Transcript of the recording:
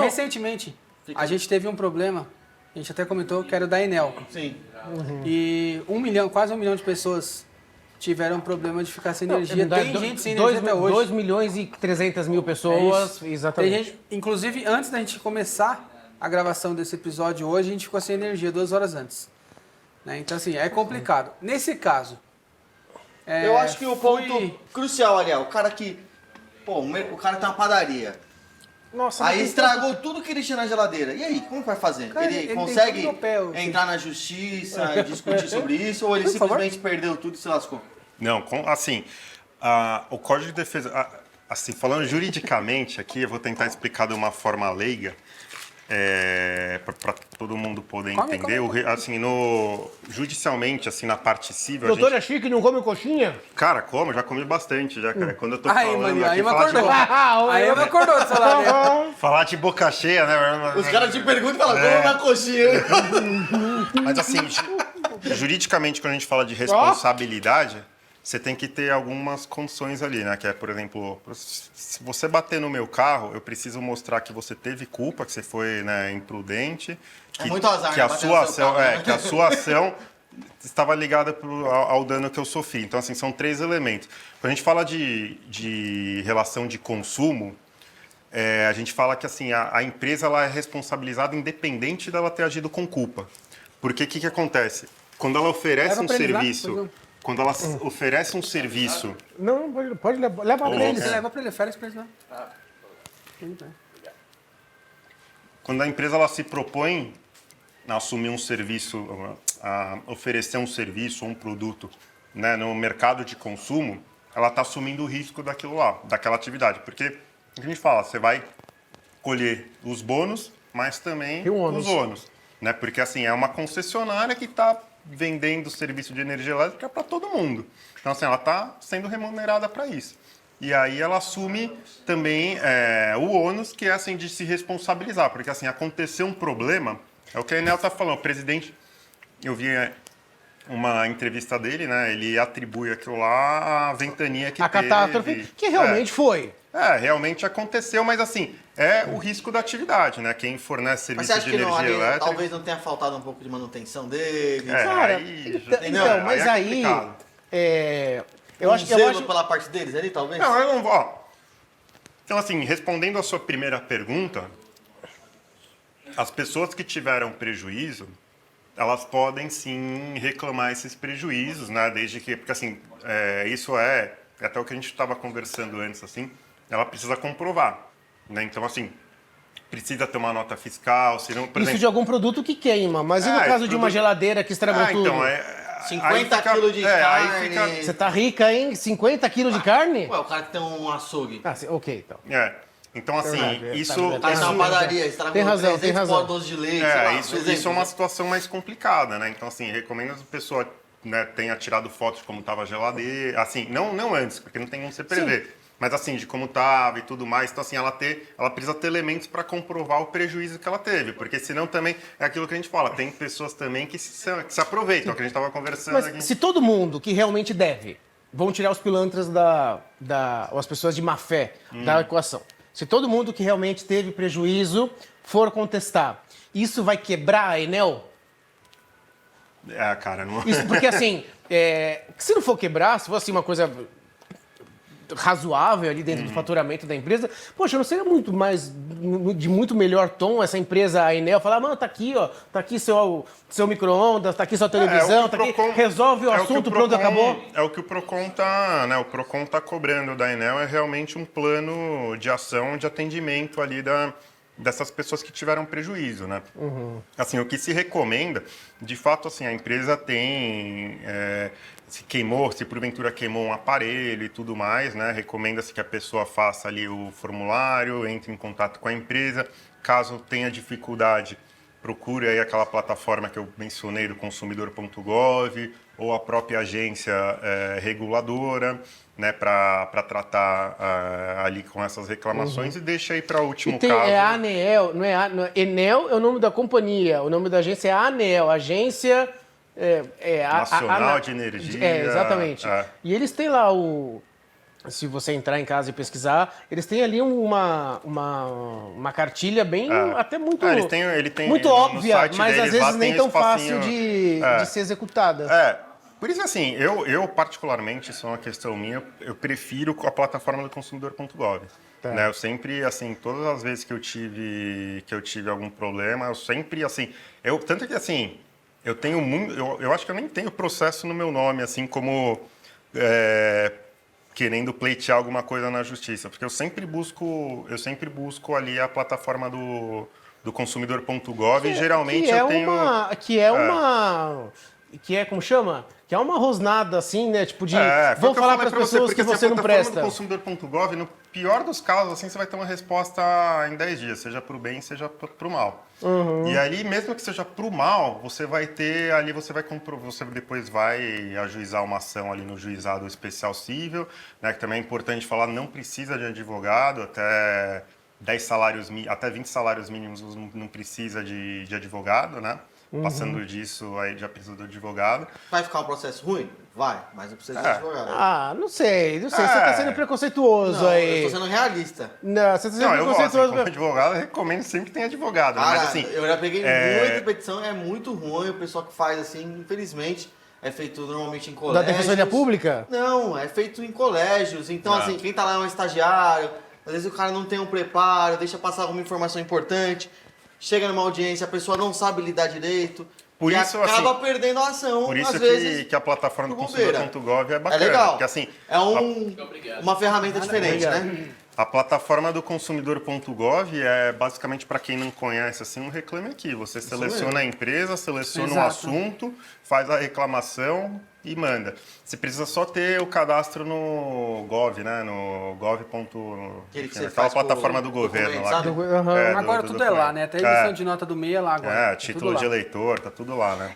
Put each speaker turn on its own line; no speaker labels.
recentemente, a gente teve um problema, a gente até comentou, que era o da Enel.
Sim.
E quase 1 milhão de pessoas tiveram problema de ficar sem energia. Tem gente sem energia até hoje.
2 milhões e 300 mil pessoas, exatamente.
Tem gente, inclusive, antes da gente começar a gravação desse episódio hoje, a gente ficou sem energia 2 horas antes. Né? Então, assim, é complicado. Nesse caso...
Eu acho que o ponto crucial ali é o cara que... Pô, o cara tem uma padaria.
Nossa,
Aí estragou tudo que ele tinha na geladeira. E aí, como vai fazer?
Cara,
ele
ele
consegue
tem tudo no pé,
entrar na justiça e discutir sobre isso? Ou ele simplesmente perdeu tudo e se lascou?
Não, assim, o Código de Defesa... assim, falando juridicamente aqui, eu vou tentar explicar de uma forma leiga, para todo mundo poder entender. Assim, judicialmente, assim, na parte civil...
Doutor é chique, não come coxinha?
Cara, já comi bastante, já, cara. Quando eu tô falando
Aí,
aqui,
Aí me acordou do celular.
falar de boca cheia, né?
Os caras te perguntam e falam, como na coxinha?
Mas assim, juridicamente, quando a gente fala de responsabilidade, você tem que ter algumas condições ali, né? Que é, por exemplo, se você bater no meu carro, eu preciso mostrar que você teve culpa, que você foi, né, imprudente. Que,
muito azar,
que
né,
a
bater
sua
no seu
ação,
carro, né?
que a sua ação estava ligada ao dano que eu sofri. Então, assim, são 3 elementos. Quando a gente fala de relação de consumo, a gente fala que assim, a empresa ela é responsabilizada independente dela ter agido com culpa. Porque o que acontece? Quando ela oferece um serviço... Quando ela oferece um serviço...
Não, pode levar para eles.
Você leva para ele, oferece para ele.
Quando a empresa ela se propõe a assumir um serviço, a oferecer um serviço ou um produto, né, no mercado de consumo, ela está assumindo o risco daquilo lá, daquela atividade. Porque a gente fala, você vai colher os bônus, mas também os ônus. Né? Porque assim, é uma concessionária que está vendendo serviço de energia elétrica para todo mundo. Então, assim, ela está sendo remunerada para isso. E aí ela assume também o ônus, que é assim, de se responsabilizar. Porque assim, aconteceu um problema, é o que a Enel está falando. O presidente, eu vi uma entrevista dele, né? Ele atribui aquilo lá à ventania que teve.
A catástrofe, que realmente foi.
Realmente aconteceu, mas assim, é o risco da atividade, né? Quem fornece serviço de energia elétrica...
talvez não tenha faltado um pouco de manutenção dele?
Cara, então, mas aí...
Eu acho pela parte deles ali, talvez?
Não, eu não vou... Então, assim, respondendo a sua primeira pergunta, as pessoas que tiveram prejuízo, elas podem sim reclamar esses prejuízos, né? Desde que... Porque, assim, isso é até o que a gente estava conversando antes, assim, ela precisa comprovar, né? Então, assim, precisa ter uma nota fiscal, senão, por exemplo...
Isso de algum produto que queima, mas e no caso de uma geladeira que estragou tudo?
Então,
50 quilos de carne...
Você tá rica, hein? 50 quilos de carne?
Ué, o cara que tem um açougue.
Ok, então.
Então, assim, isso...
O cara tem uma padaria, estragou
tem razão,
300 potes de leite,
isso é uma situação mais complicada, né? Então, assim, recomendo que a pessoa, né, tenha tirado fotos de como estava a geladeira, assim, não antes, porque não tem como você prever. Mas assim, de como estava e tudo mais. Então, assim, ela precisa ter elementos para comprovar o prejuízo que ela teve. Porque senão também é aquilo que a gente fala. Tem pessoas também que se aproveitam, que a gente estava conversando
Mas
aqui.
se todo mundo que realmente deve, vão tirar os pilantras ou as pessoas de má fé da equação. Se todo mundo que realmente teve prejuízo for contestar, isso vai quebrar a Enel?
Cara, não...
Isso, porque assim, se não for quebrar, se for assim uma coisa razoável ali dentro do faturamento da empresa, poxa, não seria muito mais, de muito melhor tom essa empresa, a Enel, falar, mano, tá aqui, ó, tá aqui seu micro-ondas, tá aqui sua televisão, tá aqui, resolve o assunto, pronto, acabou.
É o que o Procon tá, né, o Procon tá cobrando da Enel, é realmente um plano de ação, de atendimento ali dessas pessoas que tiveram prejuízo, né? Assim, o que se recomenda, de fato, assim, a empresa tem... se porventura queimou um aparelho e tudo mais, né? Recomenda-se que a pessoa faça ali o formulário, entre em contato com a empresa. Caso tenha dificuldade, procure aí aquela plataforma que eu mencionei do consumidor.gov ou a própria agência reguladora, né, para tratar ali com essas reclamações e deixa aí para o último caso.
É a ANEEL, não é Enel é o nome da companhia, o nome da agência é a ANEEL, Agência...
Nacional de Energia.
Exatamente. E eles têm lá o se você entrar em casa e pesquisar, eles têm ali uma cartilha bem, até muito,
ele tem
muito
no
óbvia,
site
mas
deles
às vezes
lá
nem
tem
tão
espacinho.
fácil de ser executada.
Por isso, assim, eu particularmente, isso é uma questão minha, eu prefiro a plataforma do consumidor.gov.
Tá.
Né? Eu sempre, assim, todas as vezes que eu tive algum problema, eu sempre, assim, tanto que, assim, eu tenho muito, eu acho que eu nem tenho processo no meu nome, assim, como querendo pleitear alguma coisa na justiça, porque eu sempre busco ali a plataforma do consumidor.gov e geralmente eu tenho...
Como chama? Que é uma rosnada, assim, né? Tipo de,
vou
falar para as pessoas que você não presta.
A plataforma do consumidor.gov, no pior dos casos, assim, você vai ter uma resposta em 10 dias, seja para o bem, seja para o mal. E ali, mesmo que seja para o mal, você vai ter, ali você depois vai ajuizar uma ação ali no juizado especial cível, né? Que também é importante falar, não precisa de advogado, até 20 salários mínimos não precisa de advogado, né? Passando disso, aí já precisa do advogado.
Vai ficar um processo ruim? Vai, mas não precisa de advogado.
Não sei. Você tá sendo preconceituoso
Não,
aí.
eu tô sendo realista.
Não, você tá sendo
Eu gosto,
preconceituoso.
como advogado, eu recomendo sempre que tenha advogado. Né? Mas, assim,
eu já peguei muita petição, é muito ruim. O pessoal que faz assim, infelizmente, é feito normalmente em
Da
colégios.
Defensoria Pública?
Não, é feito em colégios. Então, assim, quem tá lá é um estagiário, às vezes o cara não tem um preparo, deixa passar alguma informação importante, chega numa audiência, a pessoa não sabe lidar direito.
Por
e
isso,
acaba
assim,
perdendo a ação,
por isso
às vezes,
que a plataforma do
bobeira.
consumidor.gov é bacana.
É legal.
Porque, assim,
É uma ferramenta diferente, né?
a plataforma do consumidor.gov é basicamente, para quem não conhece, assim, um Reclame Aqui. Você seleciona a empresa, seleciona o assunto, faz a reclamação e manda. Você precisa só ter o cadastro no Gov, né? No aquela plataforma do governo lá.
Agora tudo é lá, né? Até a edição de nota do MEI é lá agora.
Título de eleitor, tá tudo lá, né?